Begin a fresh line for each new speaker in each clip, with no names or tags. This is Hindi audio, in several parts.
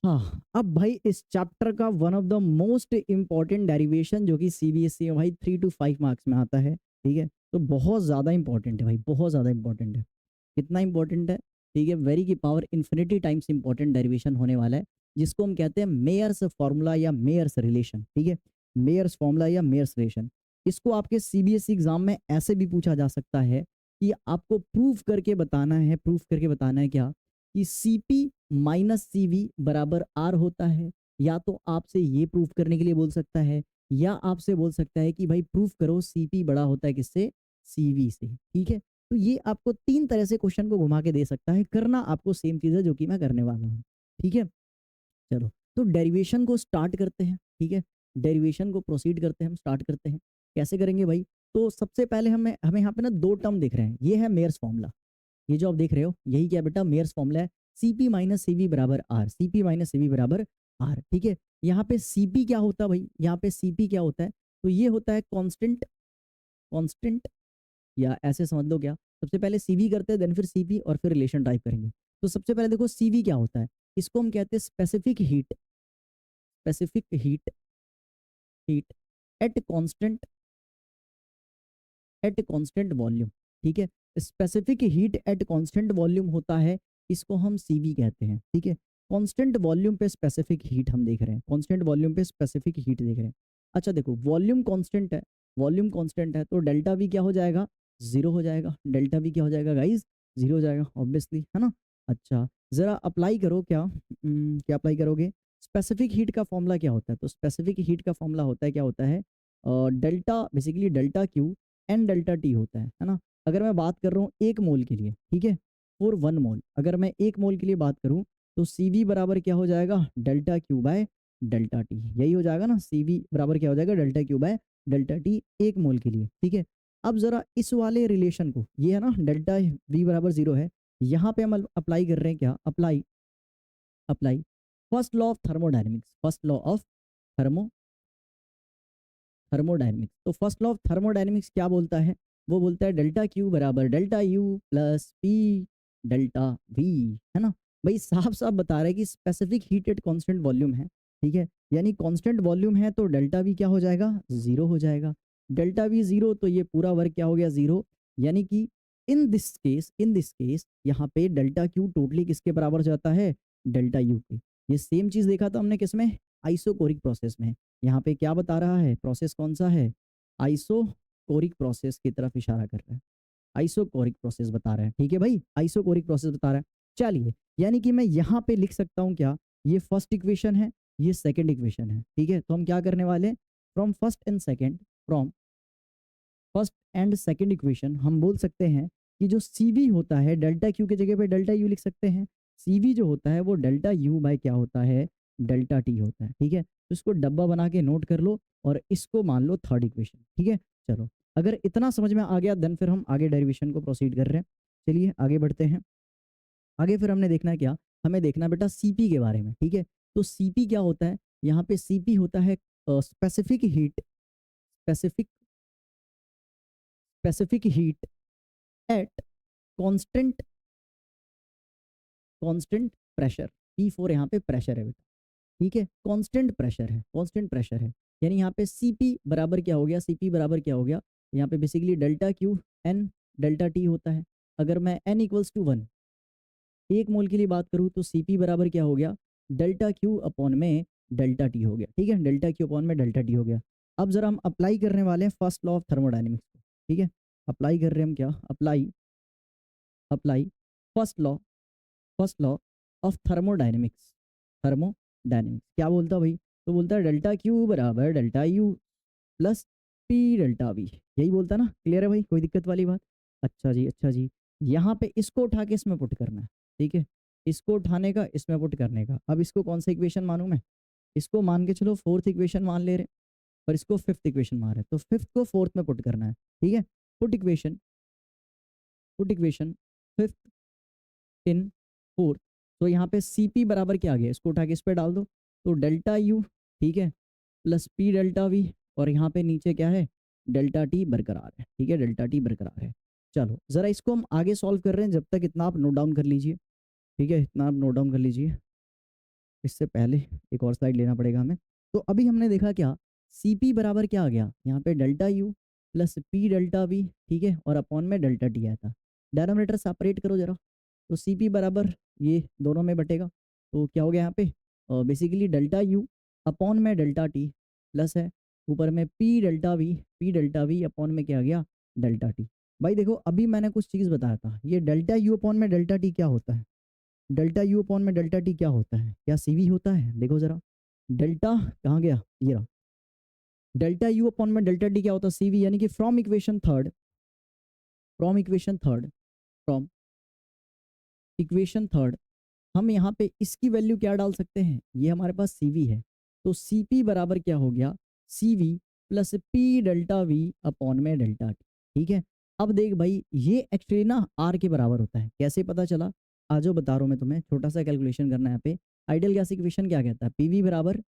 हाँ, अब भाई इस चैप्टर का one of the most important derivation जो कि सीबीएसई में भाई 3 to 5 मार्क्स में आता है, ठीक है। तो बहुत ज़्यादा इंपॉर्टेंट है भाई, बहुत ज़्यादा इंपॉर्टेंट है। कितना इंपॉर्टेंट है, ठीक है, वेरी की power infinity times important derivation होने वाला है, जिसको हम कहते हैं मेयर्स फॉर्मूला या मेयर्स रिलेशन, ठीक है। मेयर्स फॉर्मूला या मेयर्स रिलेशन, इसको आपके सीबीएसई एग्जाम में ऐसे भी पूछा जा सकता है कि आपको प्रूफ करके बताना है, प्रूफ करके बताना है क्या, कि सीपी माइनस सीवी बराबर आर होता है। या तो आपसे ये प्रूफ करने के लिए बोल सकता है, या आपसे बोल सकता है कि भाई प्रूफ करो सीपी बड़ा होता है किससे, सीवी से, ठीक है। तो ये आपको 3 तरह से क्वेश्चन को घुमा के दे सकता है, करना आपको सेम चीज़ है जो कि मैं करने वाला हूँ, ठीक है। चलो, तो डेरिवेशन को स्टार्ट करते हैं, ठीक है। डेरिवेशन को प्रोसीड करते हैं, हम स्टार्ट करते हैं। कैसे करेंगे भाई, तो सबसे पहले हमें हमें यहाँ पे ना 2 टर्म दिख रहे हैं, ये है मेयर्स फॉर्मूला। ये जो आप देख रहे हो यही क्या बेटा, मेयर्स फॉर्मूला है। सीपी माइनस सीवी बराबर आर, सीपी माइनस सीवी बराबर आर, ठीक है। यहाँ पे सीपी क्या होता है भाई, यहाँ पे सीपी क्या होता है, तो ये होता है कांस्टेंट, कांस्टेंट, या ऐसे समझ लो क्या, सबसे पहले सीवी करते हैं देन फिर सीपी और फिर रिलेशन टाइप करेंगे। तो सबसे पहले देखो सीवी क्या होता है, इसको हम कहते हैं specific heat, specific heat, heat at constant, at constant volume, ठीक है। Specific heat at constant volume होता है, इसको हम सीवी कहते हैं, ठीक है। कांस्टेंट वॉल्यूम पे स्पेसिफिक हीट हम देख रहे हैं, कांस्टेंट वॉल्यूम पे स्पेसिफिक हीट देख रहे हैं। अच्छा देखो, वॉल्यूम कांस्टेंट है, वॉल्यूम कांस्टेंट है, तो डेल्टा वी क्या हो जाएगा, जीरो हो जाएगा। डेल्टा वी क्या हो जाएगा गाइज, जीरो हो जाएगा ऑब्वियसली, है ना। अच्छा, जरा अप्लाई करो क्या, क्या अप्लाई करोगे, स्पेसिफिक हीट का फॉर्मूला क्या होता है, तो स्पेसिफिक हीट का फॉर्मूला होता है, क्या होता है, delta, basically delta Q N delta T होता है ना। अगर मैं बात कर रहा हूँ 1 मोल के लिए, ठीक है, फॉर 1 मोल, अगर मैं 1 मोल के लिए बात करूँ, तो सीवी बराबर क्या हो जाएगा, delta Q by delta T, यही हो जाएगा ना। सीवी बराबर क्या हो जाएगा, delta Q by delta T 1 मोल के लिए, ठीक है। अब जरा इस वाले रिलेशन को, ये है ना डेल्टा वी बराबर जीरो है, यहाँ पे हम अप्लाई कर रहे हैं क्या, apply, apply first law of thermodynamics, first law of thermo thermodynamics. तो फर्स्ट लॉ ऑफ थर्मोडायनेमिक्स क्या बोलता है, वो बोलता है डेल्टा क्यू बराबर delta you plus P delta we, है ना। भाई साफ साफ बता रहा है कि specific heat at constant volume है, ठीक है। यानी कांस्टेंट वॉल्यूम है तो डेल्टा वी क्या हो जाएगा, जीरो हो जाएगा। डेल्टा वी जीरो तो ये पूरा वर्क क्या हो गया, जीरो। यानी कि in this case, in this case यहाँ पे डेल्टा क्यू टोटली किसके बराबर हो जाता है, डेल्टा यू के। ये सेम चीज देखा था हमने किसमें, आइसोकोरिक प्रोसेस में। यहाँ पे क्या बता रहा है, प्रोसेस कौन सा है, आइसोकोरिक प्रोसेस की तरफ इशारा कर रहा है, आइसोकोरिक प्रोसेस बता रहा है, ठीक है भाई, आइसोकोरिक प्रोसेस बता रहा है। चलिए, यानी कि मैं यहाँ पे लिख सकता हूँ क्या, ये फर्स्ट इक्वेशन है, ये सेकंड इक्वेशन है, ठीक है। तो हम क्या करने वाले, from first and second, from first and second equation हम बोल सकते हैं कि जो सीवी होता है, डेल्टा क्यू की जगह पे डेल्टा यू लिख सकते हैं। सीवी जो होता है वो डेल्टा यू बाय क्या होता है, डेल्टा टी होता है, ठीक है। तो इसको डब्बा बना के नोट कर लो और इसको मान लो थर्ड इक्वेशन, ठीक है। चलो, अगर इतना समझ में आ गया देन फिर हम आगे डेरिवेशन को प्रोसीड कर रहे हैं। चलिए आगे बढ़ते हैं। आगे फिर हमने देखना है क्या, हमें देखना है बेटा सीपी के बारे में, ठीक है। तो सीपी क्या होता है, यहाँ पे सीपी होता है specific heat, specific, specific heat at constant, constant pressure. P4 यहाँ पे प्रेशर है बेटा, ठीक है, कांस्टेंट प्रेशर है, कांस्टेंट प्रेशर है। यानी यहाँ पे Cp बराबर क्या हो गया, Cp बराबर क्या हो गया, यहाँ पे basically delta Q N delta T होता है। अगर मैं n इक्वल्स टू 1, 1 मोल के लिए बात करूँ तो Cp बराबर क्या हो गया, डेल्टा क्यू अपॉन में डेल्टा टी हो गया, ठीक है, डेल्टा क्यू अपॉन में डेल्टा टी हो गया। अब जरा हम अप्लाई करने वाले हैं फर्स्ट लॉ ऑफ थर्मोडाइनमिक्स को, ठीक है। अप्लाई कर रहे हैं हम क्या, apply, apply first law, first law of thermodynamics, thermodynamics क्या बोलता है भाई, तो बोलता है डेल्टा क्यू बराबर delta you plus P delta we, यही बोलता है ना। क्लियर है भाई, कोई दिक्कत वाली बात, अच्छा जी, अच्छा जी। यहाँ पे इसको उठा के इसमें पुट करना है, ठीक है, इसको उठाने का इसमें पुट करने का। अब इसको कौन सा इक्वेशन मानूं मैं, इसको मान के चलो फोर्थ इक्वेशन मान ले रहे, और इसको फिफ्थ इक्वेशन मान रहे, तो फिफ्थ को फोर्थ में पुट करना है, ठीक है। Put equation, put equation fifth in fourth. तो यहाँ पे Cp बराबर क्या आ गया, इसको उठा के इस पे डाल दो, तो डेल्टा यू, ठीक है, प्लस पी डेल्टा वी, और यहाँ पे नीचे क्या है, डेल्टा टी बरकरार है, ठीक है, डेल्टा टी बरकरार है। चलो जरा इसको हम आगे सॉल्व कर रहे हैं, जब तक इतना आप नोट डाउन कर लीजिए, ठीक है, इतना आप नोट डाउन कर लीजिए। इससे पहले एक और स्लाइड लेना पड़ेगा हमें। तो अभी हमने देखा क्या, Cp बराबर क्या आ गया यहाँ पे, delta U plus P delta we, ठीक है, और अपॉन में डेल्टा टी आया था। डेनोमिनेटर सेपरेट करो जरा, तो Cp बराबर ये दोनों में बटेगा, तो क्या हो गया यहाँ पे, बेसिकली डेल्टा यू अपॉन में डेल्टा टी प्लस है ऊपर में पी डेल्टा वी अपॉन में क्या आ गया, डेल्टा टी। भाई देखो अभी मैंने कुछ चीज़ बताया था, ये डेल्टा यू अपॉन में डेल्टा टी क्या होता है, डेल्टा यू अपॉन में डेल्टा टी क्या होता है, क्या सीवी होता है, देखो जरा, डेल्टा कहाँ गया, ये रहा, डेल्टा यू अपॉन में डेल्टा टी क्या होता है, सीवी, यानी कि from equation third, from equation third, from equation third हम यहाँ पे इसकी वैल्यू क्या डाल सकते हैं, ये हमारे पास सीवी है, तो सीपी बराबर क्या हो गया, CV plus P delta we upon में डेल्टा टी, ठीक है। अब देख भाई ये एक्चुअली ना आर के बराबर होता है, कैसे पता चला, आज बता रहा हूँ मैं तुम्हें, छोटा सा कैलकुलेशन करना है यहाँ पे। आइडियल गैस इक्वेशन क्या कहता है, पीवी बराबर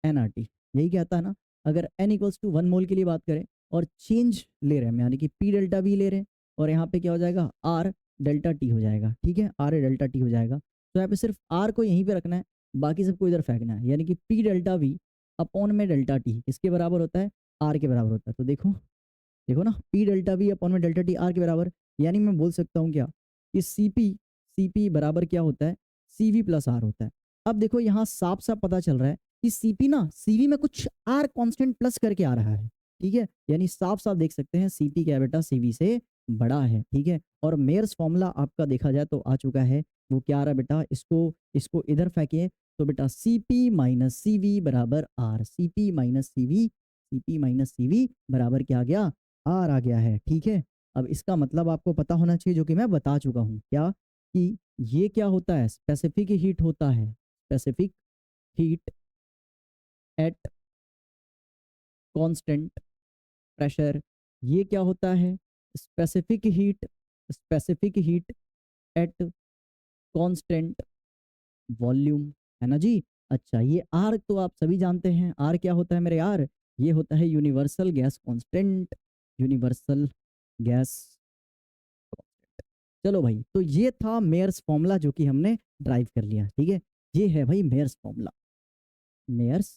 एनआरटी, यही कहता है ना। अगर एन इक्वल्स टू 1 मोल के लिए बात करें और चेंज ले रहे हैं यानी कि पी डेल्टा वी ले रहे हैं, और यहाँ पे क्या हो जाएगा, आर डेल्टा टी हो जाएगा, ठीक है, आर डेल्टा टी हो जाएगा। तो यहाँ पे सिर्फ आर को यहीं पे रखना है, बाकी सबको इधर फेंकना है, यानी कि पी डेल्टा वी अपॉन में डेल्टा टी किसके बराबर होता है, आर के बराबर होता है। तो देखो, देखो ना, पी डेल्टा वी अपॉन में डेल्टा टी आर के बराबर, यानी मैं बोल सकता हूँ क्या, कि सीपी बराबर क्या होता है, सीवी प्लस आर होता है। अब देखो यहाँ साफ साफ पता चल रहा है कि सीपी ना सीवी में कुछ आर कांस्टेंट प्लस करके आ रहा है, ठीक है, यानी साफ साफ देख सकते हैं सीपी क्या बेटा, सीवी से बड़ा है, ठीक है। और मेयर्स फॉर्मूला आपका देखा जाए तो आ चुका है, वो क्या आ रहा है बेटा, इसको इसको इधर फेंकिए, तो बेटा सीपी माइनस सीवी बराबर आर, सीपी माइनस सीवी बराबर क्या आ गया, आर आ गया है, ठीक है। अब इसका मतलब आपको पता होना चाहिए, जो कि मैं बता चुका हूँ, क्या, कि ये क्या होता है, स्पेसिफिक हीट होता है, specific heat at constant pressure. ये क्या होता है, specific heat at constant volume, है ना जी। अच्छा ये आर तो आप सभी जानते हैं, आर क्या होता है मेरे यार, ये होता है universal gas constant, universal gas. चलो भाई, तो ये था मेयर्स फॉर्मूला जो कि हमने ड्राइव कर लिया, ठीक है, ये है भाई मेयर्स फॉर्मूला, मेयर्स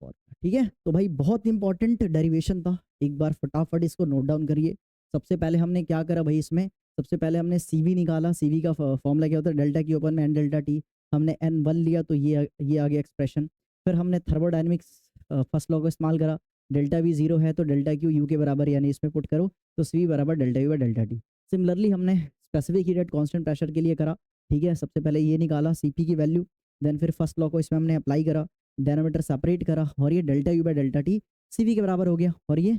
फॉर्मूला, ठीक है। तो भाई बहुत इंपॉर्टेंट डेरिवेशन था, एक बार फटाफट इसको नोट डाउन करिए। सबसे पहले हमने क्या करा भाई इसमें, सबसे पहले हमने सीवी निकाला, सीवी का फॉर्मूला क्या होता है, डेल्टा के ऊपर में एन डेल्टा टी, हमने एन वन लिया तो ये आ गया एक्सप्रेशन। फिर हमने थर्मोडायनेमिक्स फर्स्ट लॉ को इस्तेमाल करा, डेल्टा वी जीरो है तो डेल्टा क्यू यू के बराबर, यानी इसमें पुट करो तो सी बराबर delta U by delta T. Similarly हमने specific heat at constant pressure के लिए करा, ठीक है, सबसे पहले ये निकाला सीपी की वैल्यू, देन फिर फर्स्ट लॉ को इसमें हमने अप्लाई करा, डेनोमीटर सेपरेट करा, और ये delta U by delta T CV के बराबर हो गया, और ये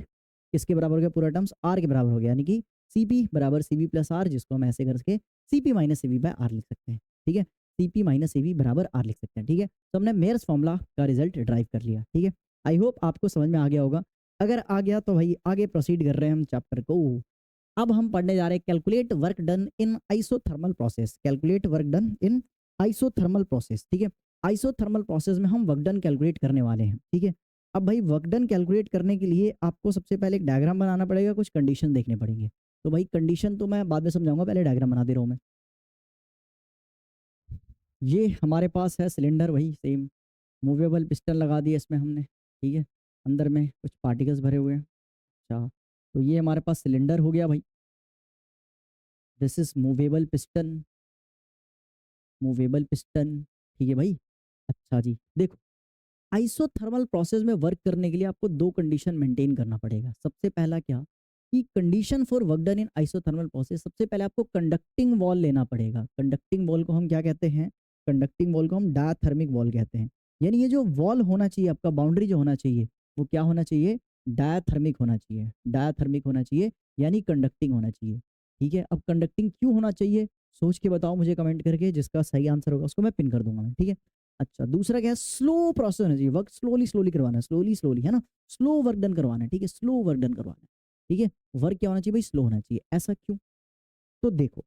किसके बराबर हो गया, पूरा टर्म्स आर के बराबर हो गया, यानी कि सीपी बराबर सीवी प्लस आर, जिसको हम ऐसे करके CP minus CV by R लिख सकते हैं, ठीक है, सीपी माइनस सीवी बराबर आर लिख सकते हैं, ठीक है। तो हमने मेयर्स फॉर्मूला का रिजल्ट ड्राइव कर लिया, ठीक है। आई होप आपको समझ में आ गया होगा, अगर आ गया तो भाई आगे प्रोसीड कर रहे हैं हम चैप्टर को। अब हम पढ़ने जा रहे हैं calculate work done in isothermal process, calculate work done in isothermal process, ठीक है। आइसोथर्मल प्रोसेस में हम वर्क डन कैलकुलेट करने वाले हैं, ठीक है। अब भाई वर्क डन कैलकुलेट करने के लिए आपको सबसे पहले एक डायग्राम बनाना पड़ेगा, कुछ कंडीशन देखने पड़ेंगे। तो भाई कंडीशन तो मैं बाद में समझाऊंगा, पहले डायग्राम बना दे रहा हूँ मैं। ये हमारे पास है सिलेंडर, वही सेम मूवेबल पिस्टन लगा दिया इसमें हमने, ठीक है, अंदर में कुछ पार्टिकल्स भरे हुए हैं। अच्छा, तो ये हमारे पास सिलेंडर हो गया भाई, this is movable piston, movable piston, ठीक है भाई। अच्छा जी, देखो आइसोथर्मल प्रोसेस में वर्क करने के लिए आपको दो कंडीशन मेंटेन करना पड़ेगा। सबसे पहला क्या, कि condition for work done in isothermal process, सबसे पहले आपको कंडक्टिंग वॉल लेना पड़ेगा। कंडक्टिंग वॉल को हम क्या कहते हैं, कंडक्टिंग वॉल को हम डायाथर्मिक वॉल कहते हैं। यानी ये जो वॉल होना चाहिए आपका, बाउंड्री जो होना चाहिए, वो क्या होना चाहिए, डायाथर्मिक होना चाहिए, डायाथर्मिक होना चाहिए, यानी कंडक्टिंग होना चाहिए, ठीक है। अब कंडक्टिंग क्यों होना चाहिए, सोच के बताओ मुझे कमेंट करके, जिसका सही आंसर होगा उसको मैं पिन कर दूंगा मैं, ठीक है। अच्छा, दूसरा क्या है, स्लो प्रोसेस होना चाहिए, वर्क स्लोली स्लोली करवाना है, स्लोली स्लोली, है ना, स्लो वर्क डन करवाना है, ठीक है, स्लो वर्क डन करवाना है, ठीक है। वर्क क्या होना चाहिए भाई, स्लो होना चाहिए। ऐसा क्यों, तो देखो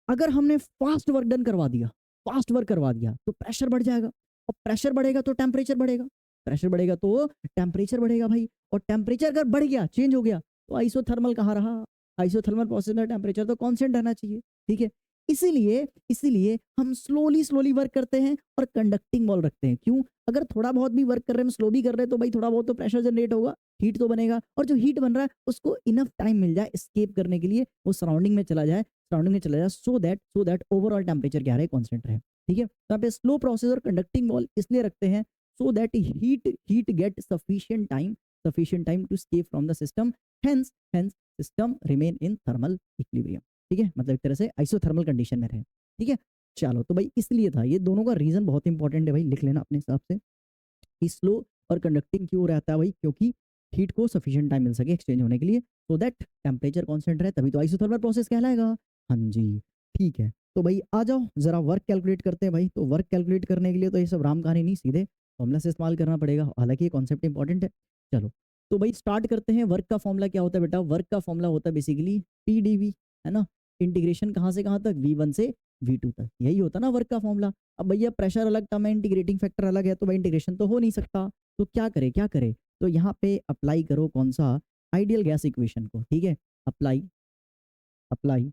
अगर हमने फास्ट वर्क डन करवा दिया, फास्ट वर्क करवा दिया तो प्रेशर बढ़ जाएगा, और प्रेशर बढ़ेगा तो टेम्परेचर बढ़ेगा, प्रेशर बढ़ेगा तो टेम्परेचर बढ़ेगा भाई, और टेम्परेचर अगर बढ़ गया, चेंज हो गया, तो आइसोथर्मल कहाँ रहा, आइसोथर्मल प्रोसेस में टेम्परेचर तो कांस्टेंट रहना चाहिए, ठीक है। इसीलिए इसीलिए हम स्लोली वर्क करते हैं और कंडक्टिंग वॉल रखते हैं। क्यों? अगर थोड़ा बहुत भी वर्क कर रहे हैं, हम स्लो भी कर रहे हैं, तो भाई थोड़ा बहुत तो प्रेशर जनरेट होगा, हीट तो बनेगा, और जो हीट बन रहा है उसको इनफ टाइम मिल जाए एस्केप करने के लिए, वो सराउंडिंग में चला जाए, सो दैट ओवरऑल टेम्परेचर क्या रहे, कांस्टेंट रहे। ठीक है, तो यहाँ पे स्लो प्रोसेस और कंडक्टिंग वॉल इसलिए रखते हैं so that heat get sufficient time to escape from the system, hence system remain in thermal equilibrium. ठीक है, मतलब एक तरह से आइसोथर्मल कंडीशन में रहे। ठीक है, चलो तो भाई इसलिए था, ये दोनों का रीजन बहुत इंपॉर्टेंट है भाई, लिख लेना अपने हिसाब से कि स्लो और कंडक्टिंग क्यों रहता है भाई, क्योंकि हीट को सफिशिएंट टाइम मिल सके एक्सचेंज होने के लिए, सो दैट टेम्परेचर कांस्टेंट रहे, तभी तो आइसोथर्मल प्रोसेस कहलाएगा। हाँ जी, ठीक है, तो भाई आ जाओ जरा वर्क कैलकुलेट करते हैं भाई। तो वर्क कैलकुलेट करने के लिए तो ये सब राम कहानी नहीं, सीधे फॉर्मूला से इस्तेमाल करना पड़ेगा, हालांकि ये कॉन्सेप्ट इंपॉर्टेंट है। चलो तो भाई स्टार्ट करते हैं। वर्क का फॉर्मूला क्या होता है बेटा? वर्क का फॉर्मूला होता है बेसिकली पी डी वी, है ना। इंटीग्रेशन कहाँ से कहाँ तक? V1 से V2 तक, यही होता ना वर्क का फॉर्मूला। अब भैया प्रेशर अलग टर्म है, इंटीग्रेटिंग फैक्टर अलग है, तो भाई इंटीग्रेशन तो हो नहीं सकता, तो क्या करे? तो यहाँ पे अप्लाई करो कौन सा? आइडियल गैस इक्वेशन को। ठीक है, apply apply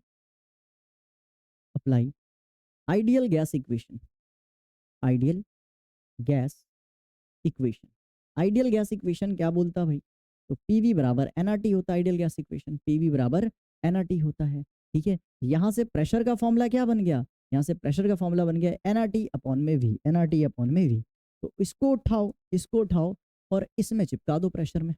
apply ideal gas equation, ideal gas equation. Ideal gas equation क्या बोलता भाई? तो पीवी बराबर एनआरटी होता है। आइडियल गैस इक्वेशन पीवी बराबर एनआरटी होता है। ठीक है, यहाँ से प्रेशर का फॉर्मूला क्या बन गया? यहाँ से प्रेशर का फॉर्मूला बन गया एनआरटी अपॉन में वी, एनआरटी अपॉन में वी। तो इसको उठाओ और इसमें चिपका दो प्रेशर में,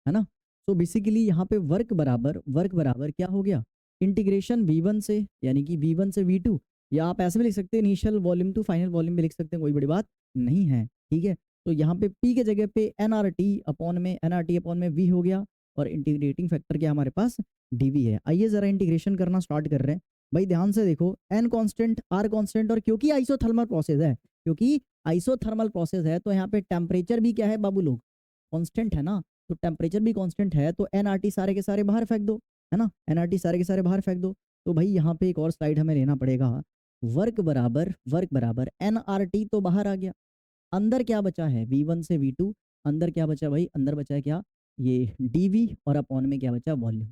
है ना। तो बेसिकली यहाँ पे वर्क बराबर क्या हो गया? इंटीग्रेशन V1 से, यानी कि V1 से V2, या आप ऐसे भी लिख सकते हैं initial volume to final volume भी लिख सकते हैं, कोई बड़ी बात नहीं है। ठीक है, तो यहाँ पे P के जगह पे एनआरटी अपॉन में V हो गया, और इंटीग्रेटिंग फैक्टर क्या हमारे पास? DV है। आइए जरा इंटीग्रेशन करना स्टार्ट कर रहे हैं भाई। ध्यान से देखो, N कांस्टेंट, R कांस्टेंट, और क्योंकि आइसोथर्मल प्रोसेस है तो यहाँ पे टेम्परेचर भी क्या है बाबू लोग? कांस्टेंट है ना। तो टेम्परेचर भी कांस्टेंट है, तो एनआरटी सारे के सारे बाहर फेंक दो, है ना। एनआरटी सारे के सारे बाहर फेंक दो। तो भाई यहाँ पे एक और स्लाइड हमें लेना पड़ेगा। वर्क बराबर एनआरटी तो बाहर आ गया, अंदर क्या बचा है? V1 से V2, अंदर क्या बचा भाई? अंदर बचा है क्या? ये डीवी, और अपॉन में क्या बचा? वॉल्यूम।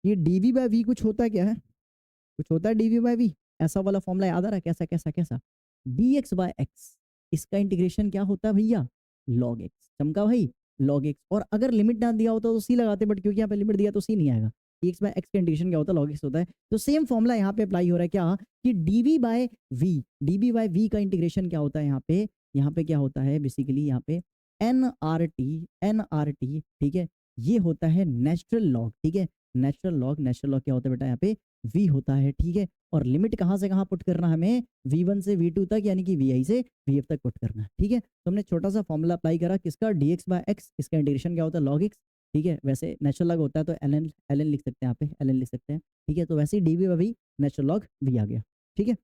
ये डीवी बाय वी कुछ होता है क्या है? कुछ होता है डीवी बाय वी? ऐसा वाला फॉर्मूला याद आ रहा है? कैसा कैसा कैसा? dx बाय एक्स, इसका इंटीग्रेशन क्या होता है भैया? log x। चमका भाई, log x। और अगर लिमिट ना दिया होता तो सी लगाते, बट क्योंकि यहाँ पे लिमिट दिया तो सी नहीं आएगा। dx बाय एक्स का इंटीग्रेशन क्या होता है? log x होता है। तो सेम फॉर्मूला यहाँ पे अप्लाई हो रहा है क्या? कि dv का इंटीग्रेशन क्या होता है यहाँ पे? यहाँ पे क्या होता है बेसिकली? यहाँ पे nrt, ठीक है, ये होता है नेचुरल लॉग। ठीक है, नेचुरल लॉग क्या होता है बेटा? यहाँ पे v होता है। ठीक है, और लिमिट कहाँ से कहाँ पुट करना है हमें? V1 से V2 तक, यानी कि Vi से Vf तक पुट करना है। ठीक है, तो हमने छोटा सा फॉर्मूला अप्लाई करा किसका? dx बाय एक्स, इसका इंटीग्रेशन क्या होता है? log x। ठीक है, वैसे नेचुरल लॉग होता है तो ln लिख सकते हैं, यहाँ पे ln लिख सकते हैं। ठीक है, तो वैसे ही dv by v natural log v आ गया। ठीक है,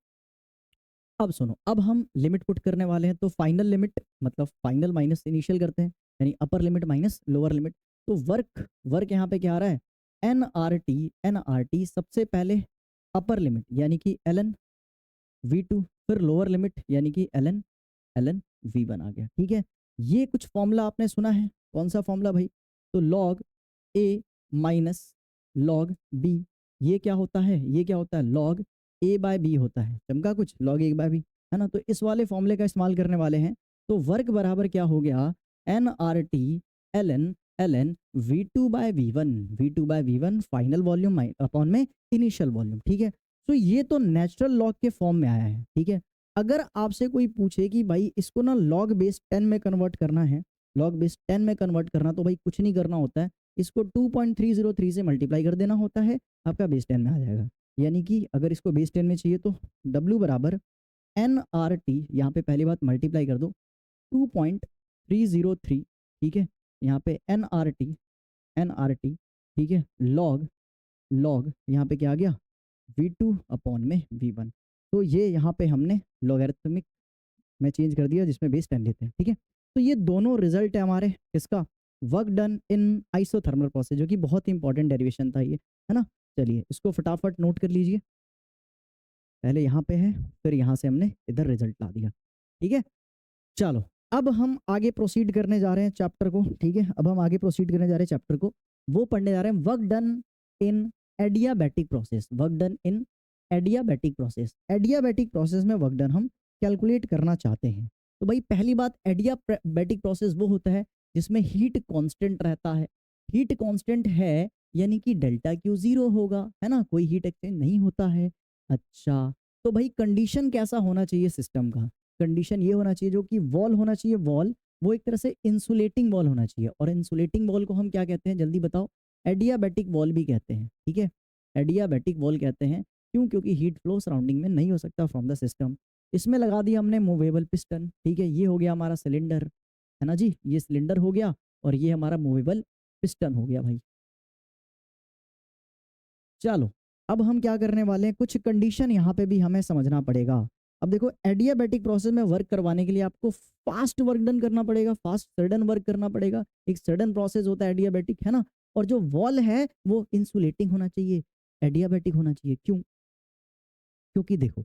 अब सुनो, अब हम लिमिट पुट करने वाले हैं, तो फाइनल लिमिट मतलब फाइनल माइनस इनिशियल करते हैं, यानी upper limit minus lower limit. तो वर्क यहाँ पे क्या आ रहा है? एनआरटी सबसे पहले अपर लिमिट यानी कि ln V2, फिर लोअर लिमिट यानी कि ln V1 आ गया। ठीक है, ये कुछ फॉर्मूला आपने सुना है, कौन सा फॉर्मूला भाई? तो log A minus log B, ये क्या होता है? ये क्या होता है? log A बाय बी होता है। चमका कुछ? log A बाय बी, है ना। तो इस वाले फॉर्मूले का इस्तेमाल करने वाले हैं। तो वर्क बराबर क्या हो गया? NRT ln V2 by V1 final volume upon में इनिशियल वॉल्यूम। ठीक है, तो ये तो नेचुरल लॉग के फॉर्म में आया है। ठीक है, अगर आपसे कोई पूछे कि भाई इसको ना लॉग बेस 10 में कन्वर्ट करना है, लॉग बेस 10 में कन्वर्ट करना, तो भाई कुछ नहीं करना होता है, इसको 2.303 से मल्टीप्लाई कर देना होता है, आपका बेस 10 में आ जाएगा। यानी कि अगर इसको बेस 10 में चाहिए तो W बराबर NRT, यहाँ पे पहली बात मल्टीप्लाई कर दो 2.303। ठीक है, यहाँ पे NRT, ठीक है, लॉग यहाँ पे क्या आ गया? V2 अपॉन में V1। तो ये यहाँ पे हमने लॉगरिथमिक में चेंज कर दिया, जिसमें बेस 10 लेते हैं। ठीक है, तो ये दोनों रिजल्ट है हमारे किसका? Work done in isothermal process, जो कि बहुत ही इंपॉर्टेंट डेरिवेशन था ये, है ना। चलिए इसको फटाफट नोट कर लीजिए, पहले यहाँ पे है, फिर यहाँ से हमने इधर रिजल्ट ला दिया। ठीक है, चलो अब हम आगे प्रोसीड करने जा रहे हैं चैप्टर को। ठीक है, अब हम आगे प्रोसीड करने जा रहे हैं चैप्टर को, वो पढ़ने जा रहे हैं work done in adiabatic process. Work done in adiabatic process, adiabatic process में वर्क डन हम कैलकुलेट करना चाहते हैं। तो भाई पहली बात, एडियाबैटिक प्रोसेस वो होता है जिसमें हीट कांस्टेंट रहता है। हीट कांस्टेंट है यानी कि डेल्टा क्यू जीरो होगा, है ना, कोई हीट एक्सचेंज नहीं होता है। अच्छा, तो भाई कंडीशन कैसा होना चाहिए सिस्टम का? कंडीशन ये होना चाहिए जो कि वॉल होना चाहिए, वॉल वो एक तरह से इंसुलेटिंग वॉल होना चाहिए। और इंसुलेटिंग वॉल को हम क्या कहते हैं, जल्दी बताओ? एडियाबैटिक वॉल भी कहते हैं, ठीक है, एडियाबैटिक वॉल कहते हैं। क्यों? क्योंकि हीट फ्लो सराउंडिंग में नहीं हो सकता फ्रॉम द सिस्टम। इसमें लगा दिया हमने मूवेबल पिस्टन, ठीक है, ये हो गया हमारा सिलेंडर, है ना जी, ये सिलेंडर हो गया और ये हमारा मूवेबल पिस्टन हो गया भाई। चलो, अब हम क्या करने वाले हैं, कुछ कंडीशन यहाँ पे भी हमें समझना पड़ेगा। अब देखो, एडियाबैटिक प्रोसेस में वर्क करवाने के लिए आपको फास्ट वर्क डन करना पड़ेगा, फास्ट सडन वर्क करना पड़ेगा। एक सडन प्रोसेस होता है एडियाबैटिक, है ना। और जो वॉल है वो इंसुलेटिंग होना चाहिए, एडियाबैटिक होना चाहिए। क्यों? क्योंकि देखो,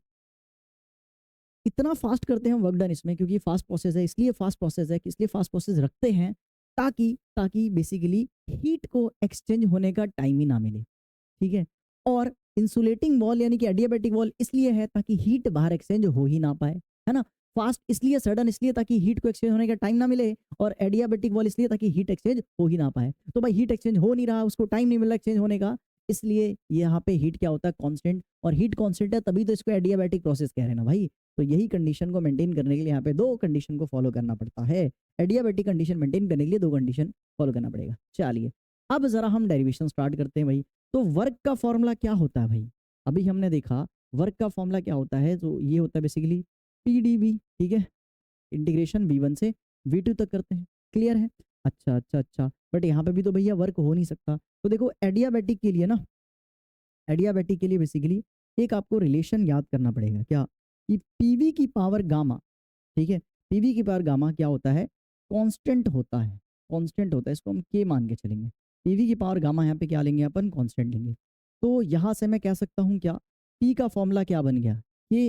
इतना फास्ट करते हैं वर्क डन इसमें, क्योंकि फास्ट प्रोसेस है, इसलिए फास्ट प्रोसेस है कि इसलिए फास्ट प्रोसेस रखते हैं ताकि ताकि बेसिकली हीट को एक्सचेंज होने का टाइम ही ना मिले, ठीक है। और इंसुलेटिंग वॉल यानी कि एडियाबैटिक वॉल इसलिए है ताकि हीट बाहर एक्सचेंज हो ही ना पाए, है ना। फास्ट इसलिए, सडन इसलिए ताकि हीट को एक्सचेंज होने का टाइम ना मिले, और एडियाबैटिक वॉल इसलिए ताकि हीट एक्सचेंज हो ही ना पाए। तो भाई हीट एक्सचेंज हो नहीं रहा, उसको टाइम नहीं मिल रहा एक्सचेंज होने का, इसलिए यहाँ पे हीट क्या होता है, कांस्टेंट। और हीट कांस्टेंट है तभी तो इसको एडियाबैटिक प्रोसेस कह रहे हैं ना भाई। तो यही कंडीशन को मेंटेन करने के लिए यहाँ पे दो कंडीशन को फॉलो करना पड़ता है। एडियाबैटिक कंडीशन मेंटेन करने के लिए दो कंडीशन फॉलो करना पड़ेगा। चलिए, अब जरा हम डेरिवेशन स्टार्ट करते हैं भाई। तो वर्क का फॉर्मूला क्या होता है भाई? अभी हमने देखा वर्क का फॉर्मूला क्या होता है, तो ये होता है बेसिकली पीडीवी, ठीक है, इंटीग्रेशन V1 से V2 तक करते हैं। क्लियर है? अच्छा अच्छा अच्छा, बट यहाँ पे भी तो भैया वर्क हो नहीं सकता। तो देखो, एडियाबैटिक के लिए ना, एडियाबैटिक के लिए बेसिकली एक आपको रिलेशन याद करना पड़ेगा। क्या? कि पीवी की पावर गामा, ठीक है, पीवी की पावर गामा क्या होता है, कांस्टेंट होता है, कांस्टेंट होता है, इसको हम के मान के चलेंगे। पीवी की पावर गामा यहाँ पे क्या लेंगे अपन, कांस्टेंट लेंगे। तो यहाँ से मैं कह सकता हूँ क्या, पी का फॉर्मूला क्या बन गया, के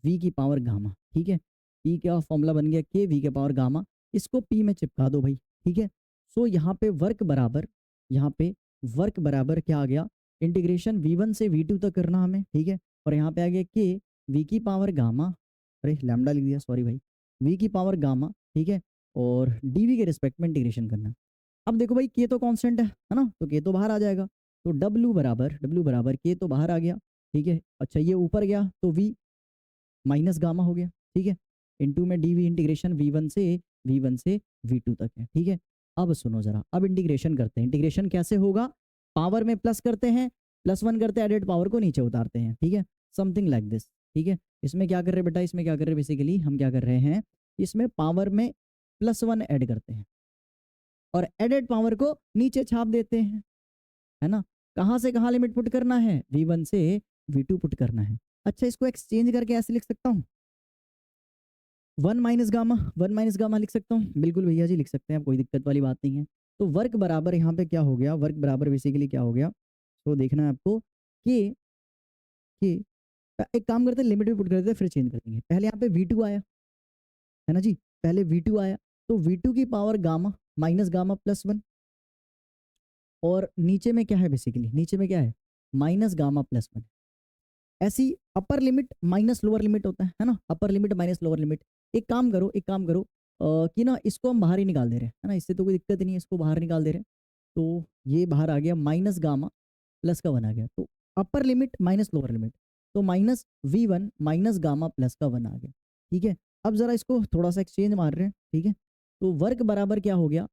वी की पावर गामा, ठीक है। पी का फॉर्मूला बन गया के वी के पावर गामा, इसको पी में चिपका दो भाई, ठीक है। सो यहाँ पे वर्क बराबर, यहाँ पे वर्क बराबर क्या आ गया, इंटीग्रेशन V1 से V2 तक करना हमें, ठीक है। और यहाँ पे आ गया के वी की पावर गामा, अरे लैम्डा लिख दिया, सॉरी भाई, वी की पावर गामा, ठीक है। और डीवी के रिस्पेक्ट में इंटीग्रेशन करना। अब देखो भाई, के तो कांस्टेंट है ना, तो के तो बाहर आ जाएगा। तो डब्ल्यू बराबर के तो बाहर आ गया, ठीक है। अच्छा, ये ऊपर गया तो वी माइनस गामा हो गया, ठीक है। इनटू में डीवी, इंटीग्रेशन V1 से V2 तक है, ठीक है। अब सुनो जरा, अब इंटीग्रेशन करते हैं। इंटीग्रेशन कैसे होगा, पावर में प्लस करते हैं, +1 करते हैं, एडेड पावर को नीचे उतारते हैं, ठीक है, समथिंग लाइक दिस, ठीक है। इसमें क्या कर रहे हैं बेटा, इसमें क्या कर रहे हैं, बेसिकली हम क्या कर रहे हैं, इसमें पावर में +1 ऐड करते हैं और एडेड पावर को नीचे छाप देते हैं, है ना। कहाँ से कहाँ लिमिट पुट करना है, V1 से V2 पुट करना है। अच्छा, इसको एक्सचेंज करके ऐसे लिख सकता हूँ, वन माइनस गामा लिख सकता हूँ, बिल्कुल भैया जी लिख सकते हैं, कोई दिक्कत वाली बात नहीं है। तो वर्क बराबर यहाँ पे क्या हो गया, वर्क बराबर बेसिकली क्या हो गया, तो देखना है आपको कि एक काम करते हैं, लिमिट भी पुट कर देते हैं, फिर चेंज कर देंगे। पहले यहाँ पे V2 आया, है ना जी, पहले V2 आया, तो V2 की पावर गामा माइनस गामा +1, और नीचे में क्या है, बेसिकली नीचे में क्या है, माइनस गामा +1। ऐसी upper limit minus lower limit होता है ना, upper limit minus lower limit. एक काम करो कि ना इसको हम बाहर ही निकाल दे रहे हैं, है ना, इससे तो कोई दिक्कत नहीं है, इसको बाहर निकाल दे रहे हैं। तो ये बाहर आ गया, माइनस गामा प्लस का 1 आ गया, तो upper limit minus lower limit, तो -V1 माइनस गामा प्लस का 1 आ गया, ठीक है। अब जरा इसको थोड़ा सा एक्सचेंज मार रहे हैं, ठीक है। तो वर्क बराबर क्या हो गया,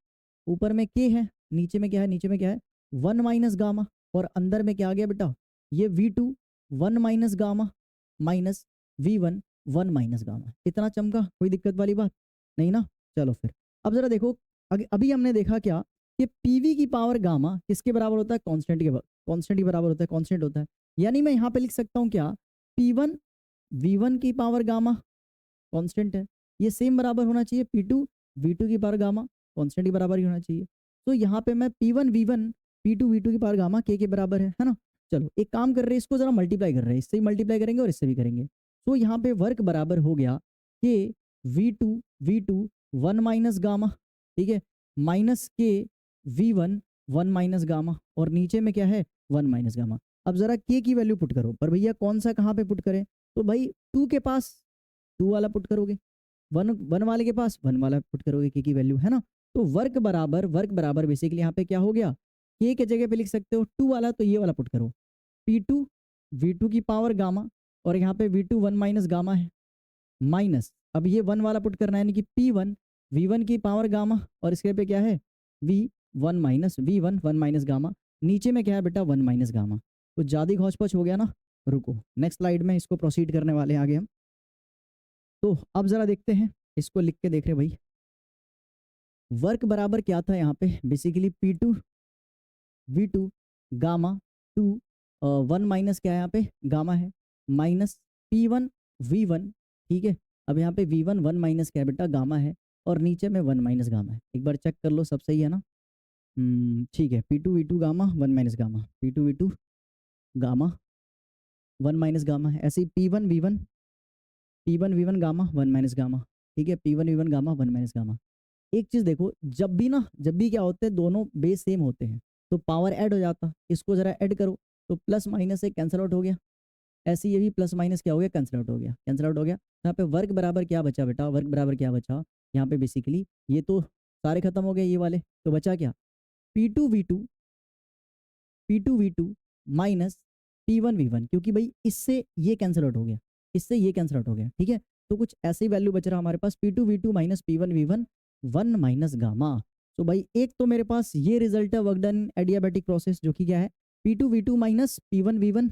ऊपर में के है, नीचे में क्या है, नीचे में क्या है, 1 माइनस गामा, और अंदर में क्या आ गया बेटा, ये V2 1 minus gamma minus V1 1 minus gamma. इतना चमका, कोई दिक्कत वाली बात नहीं ना। चलो फिर, अब जरा देखो, अभी हमने देखा क्या, कि पीवी की पावर गामा किसके बराबर होता है, कांस्टेंट के, कांस्टेंट के बराबर होता है, कांस्टेंट होता है। यानी मैं यहाँ पे लिख सकता हूँ क्या, P1 V1 की पावर गामा कांस्टेंट है, ये सेम बराबर होना चाहिए P2 V2 की पावर गामा, कांस्टेंट के बराबर ही होना चाहिए। तो यहाँ पे मैं P1 V1 P2 V2 की पावर गामा के बराबर है ना। चलो एक काम कर रहे हैं, इसको जरा मल्टीप्लाई कर रहे हैं, इससे ही मल्टीप्लाई करेंगे और इससे भी करेंगे। तो यहाँ पे वर्क बराबर हो गया के V2 1 माइनस गामा, ठीक है, माइनस के V1 1 माइनस गामा, और नीचे में क्या है, 1 माइनस गामा। अब जरा के की वैल्यू पुट करो, पर भैया कौन सा कहाँ पे पुट करें, तो भाई 2 के पास 2 वाला पुट करोगे, 1 वाले के पास 1 वाला पुट करोगे के की वैल्यू, है ना। तो वर्क बराबर बेसिकली यहाँ पे क्या हो गया, के के जगह पे लिख सकते हो 2 वाला, तो ये वाला पुट करो, P2 V2 की पावर गामा, और यहाँ पे V2 1 माइनस गामा है, माइनस अब ये 1 वाला पुट करना है, यानी कि P1 V1 की पावर गामा, और इसके पे क्या है V1 minus V1 1 minus gamma, नीचे में क्या है बेटा 1 माइनस गामा। तो ज़्यादा घौच पौच हो गया ना, रुको नेक्स्ट स्लाइड में इसको प्रोसीड करने वाले हैं आगे हम। तो अब जरा देखते हैं, इसको लिख के देख रहे भाई, वर्क बराबर क्या था यहाँ पे basically P2 V2 gamma 2 1 minus क्या है यहाँ पे गामा है, माइनस P1 V1, ठीक है। अब यहाँ पे V1 1 माइनस क्या है बेटा गामा है, और नीचे में 1 माइनस गामा है, एक बार चेक कर लो सब सही है ना। ठीक है, P2 V2 gamma 1 minus gamma, P2 V2 gamma 1 minus gamma है, ऐसे ही P1 V1 gamma 1 minus gamma, ठीक है, P1 V1 gamma 1 minus gamma. एक चीज़ देखो, जब भी क्या होते हैं दोनों बेस सेम होते हैं तो पावर ऐड हो जाता, इसको जरा ऐड करो तो प्लस माइनस से कैंसिल आउट हो गया, ऐसे ये भी प्लस माइनस क्या हो गया कैंसिल आउट हो गया, कैंसिल आउट हो गया। यहाँ पे वर्क बराबर क्या बचा बेटा, वर्क बराबर क्या बचा यहाँ पे बेसिकली, ये तो सारे खत्म हो गए ये वाले, तो बचा क्या P2 V2 minus P1 V1, क्योंकि भाई इससे ये कैंसिल आउट हो गया, इससे ये कैंसिल आउट हो गया, ठीक है। तो कुछ ऐसे ही वैल्यू बच रहा हमारे पास P2 V2 minus P1 V1 1 minus gamma. तो भाई एक तो मेरे पास ये रिजल्ट है वर्क डन एडियाबैटिक प्रोसेस, जो कि क्या है P2 V2 minus P1 V1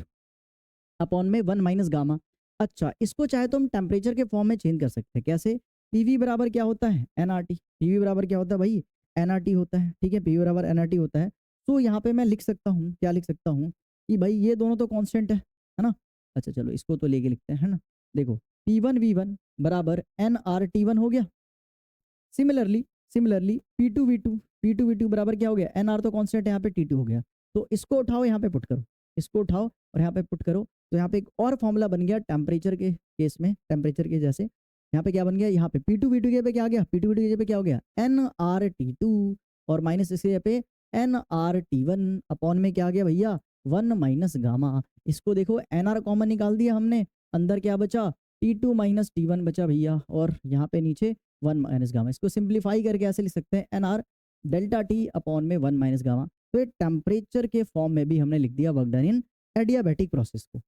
upon में 1 माइनस गामा। अच्छा, इसको चाहे तो हम टेम्परेचर के फॉर्म में चेंज कर सकते हैं, कैसे, पीवी बराबर क्या होता है एनआरटी, पीवी बराबर क्या होता है भाई एनआरटी होता है, ठीक है, पीवी बराबर एनआरटी होता है। तो यहाँ पे मैं लिख सकता हूँ, क्या लिख सकता हूँ कि भाई ये दोनों तो कांस्टेंट है ना। अच्छा चलो इसको तो लेके लिखते हैं, है ना। देखो P1 V1 बराबर NRT1 हो गया, सिमिलरली P2 V2 बराबर क्या हो गया, NR तो कांस्टेंट है, यहाँ पे T2 हो गया। तो इसको उठाओ यहाँ पे पुट करो, इसको उठाओ और यहाँ पे पुट करो, तो यहाँ पे एक और फॉर्मूला बन गया टेम्परेचर के केस में, टेम्परेचर के जैसे यहाँ पे क्या बन गया, यहाँ पे P2 V2 के पे क्या आ गया, P2 V2 के पे क्या हो गया NRT2, और माइनस इसके पे NRT1 अपॉन में क्या आ गया भैया 1 माइनस गामा। इसको देखो NR कॉमन निकाल दिया हमने, अंदर क्या बचा T2 माइनस T1 बचा भैया, और यहाँ पे नीचे 1 माइनस गामा। इसको सिंप्लीफाई करके ऐसे लिख सकते हैं NR डेल्टा T अपॉन में 1 माइनस गामा। तो ये टेम्परेचर के फॉर्म में भी हमने लिख दिया work done in adiabatic process को।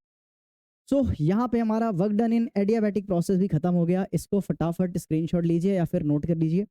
सो यहाँ पे हमारा work done in adiabatic process भी खत्म हो गया। इसको फटाफट स्क्रीनशॉट लीजिए या फिर नोट कर लीजिए।